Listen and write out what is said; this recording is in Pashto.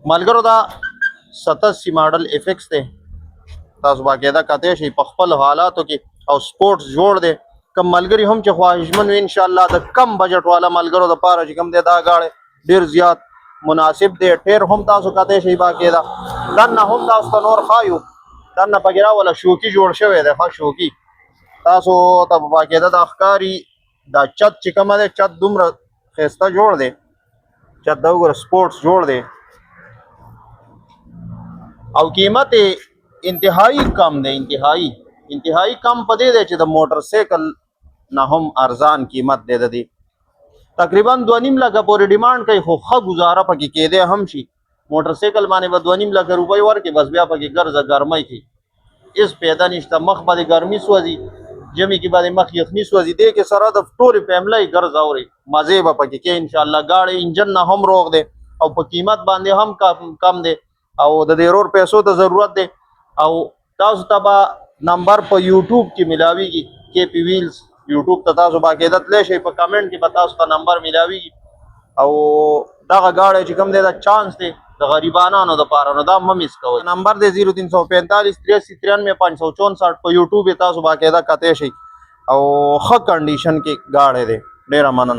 ملګرو دا 87 ماډل افیکس دی تاسو باقاعده کته شي په خپل حالاتو کې او سپورټس جوړ دی کم ملګری هم چې خواهشمن وي ان شاء الله د کم بجټ والا ملګرو د پاره چې کم دی دا گاړي ډیر زیات مناسب دی ټیر هم تاسو کته شي باقاعده دنه هم تاسو نور خایو دنه پګرا ولا شوکی جوړ شوی دی ښه شوکی تاسو ته باقاعده د ښکاری دا چت چې کومه ده چت دومره خسته جوړ دی چت دا وګوره سپورټس جوړ دی او قیمت انتهایی کم دی انتهایی کم پدې دی چې د موټر سایکل نه هم ارزان قیمت دی د دې تقریبا 2.5 لکه پورې ډیمانډ کوي خو ښه گزاره پکې کېدی هم شي موټر سایکل باندې به 2.5 لکه روپۍ ورکړي بس بیا پکې ګرځه ګرمۍ کې هېڅ پیدا نشته مخ باندې ګرمي سوځي جمعې کې باندې مخ یخني سوځي دې کې سره د ټولې فیملی ګرځه اوري مزې به پکې کې انشاءالله ګاړی انجن نه هم روغ دی او په قیمت باندې هم کم دی او د دې رور پیسو ته ضرورت دی او تاسو ته به نمبر په یوټیوب کې ملاویږي کے پی ویلز یوټیوب ته تاسو باقاعده تللی شئ په کمنټ کې به تاسو ته نمبر ملاویږي او دغه گاړی چې کوم دی دا چانس دی د غریبانانو دپاره نو دا مه مس کوئ نمبر دی 0345 83 93 564 په یوټیوب تاسو باقاعده کتی شئ او ښه کنډیشن کې گاړی دی ډېره مننه